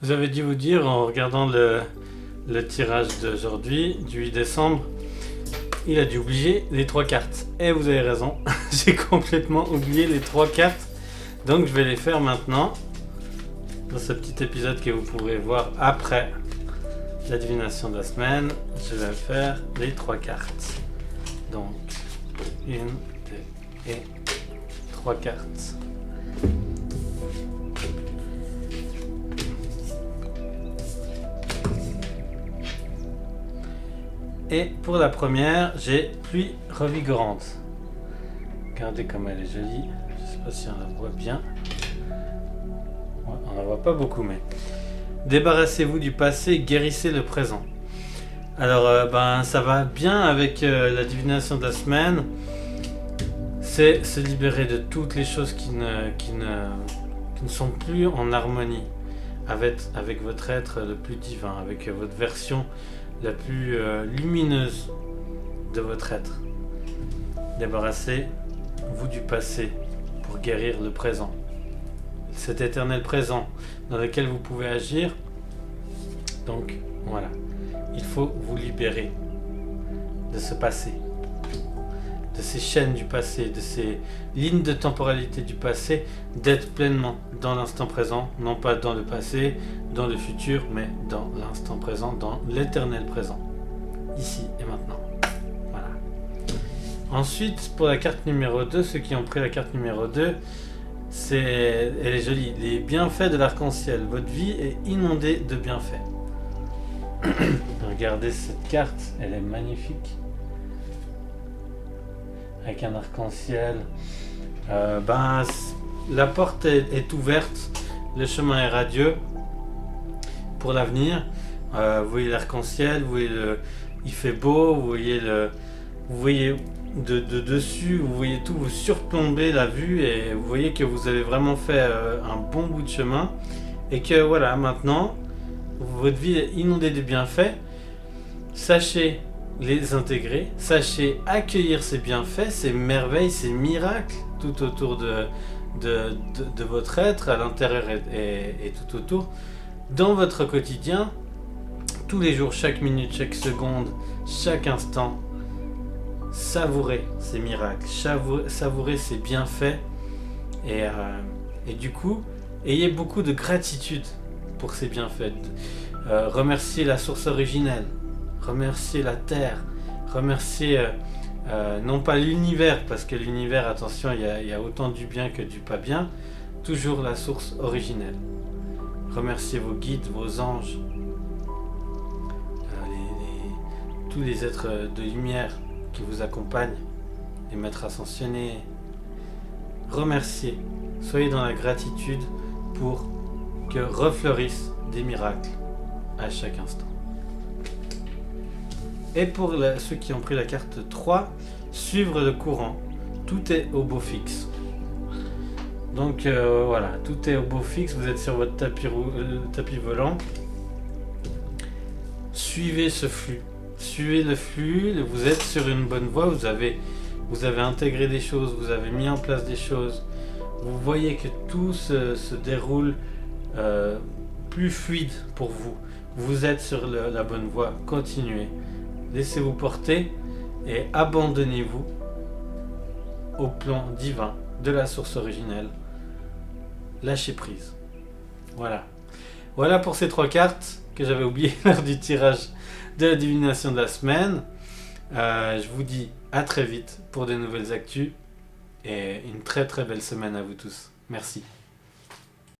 Vous avez dû vous dire en regardant le tirage d'aujourd'hui, du 8 décembre, il a dû oublier les 3 cartes. Et vous avez raison, j'ai complètement oublié les 3 cartes. Donc je vais les faire maintenant, dans ce petit épisode que vous pourrez voir après la divination de la semaine. Je vais faire les 3 cartes. Donc, 1, 2 et 3 cartes. Et pour la première, j'ai pluie revigorante. Regardez comme elle est jolie. Je ne sais pas si on la voit bien. Ouais, on la voit pas beaucoup, mais... Débarrassez-vous du passé, guérissez le présent. Alors, ça va bien avec la divination de la semaine. C'est se libérer de toutes les choses qui ne sont plus en harmonie avec votre être le plus divin, avec votre version la plus lumineuse de votre être. Débarrassez-vous du passé pour guérir le présent. Cet éternel présent dans lequel vous pouvez agir. Donc voilà, il faut vous libérer de ce passé, de ces chaînes du passé, de ces lignes de temporalité du passé, d'être pleinement dans l'instant présent, non pas dans le passé, dans le futur, mais dans l'instant présent, dans l'éternel présent, ici et maintenant. Voilà. Ensuite, pour la carte numéro 2, ceux qui ont pris la carte numéro 2, elle est jolie. Les bienfaits de l'arc-en-ciel. Votre vie est inondée de bienfaits. Regardez cette carte, elle est magnifique. Avec un arc-en-ciel. La porte est ouverte, le chemin est radieux pour l'avenir. Vous voyez l'arc-en-ciel, vous voyez il fait beau, vous voyez de dessus, vous voyez tout, vous surplombez la vue et vous voyez que vous avez vraiment fait un bon bout de chemin et que voilà, maintenant votre vie est inondée de bienfaits. Sachez les intégrer, sachez accueillir ces bienfaits, ces merveilles, ces miracles tout autour de votre être, à l'intérieur et tout autour, dans votre quotidien, tous les jours, chaque minute, chaque seconde, chaque instant. Savourez ces miracles, savourez ces bienfaits et du coup, ayez beaucoup de gratitude pour ces bienfaits. Remerciez la source originelle, remerciez la terre, remerciez non pas l'univers, parce que l'univers, attention, il y a autant du bien que du pas bien, toujours la source originelle. Remerciez vos guides, vos anges, tous les êtres de lumière qui vous accompagnent, les maîtres ascensionnés. Remerciez, soyez dans la gratitude pour que refleurissent des miracles à chaque instant. Et pour ceux qui ont pris la carte 3, suivre le courant, tout est au beau fixe. Donc voilà, tout est au beau fixe, vous êtes sur votre tapis volant. Suivez ce flux. Suivez le flux, vous êtes sur une bonne voie, vous avez intégré des choses, vous avez mis en place des choses, vous voyez que tout se déroule plus fluide pour vous. Vous êtes sur la bonne voie, continuez, laissez-vous porter et abandonnez-vous au plan divin de la source originelle. Lâchez prise. Voilà pour ces 3 cartes que j'avais oubliées lors du tirage de la divination de la semaine. Je vous dis à très vite pour de nouvelles actus et une très très belle semaine à vous tous. Merci.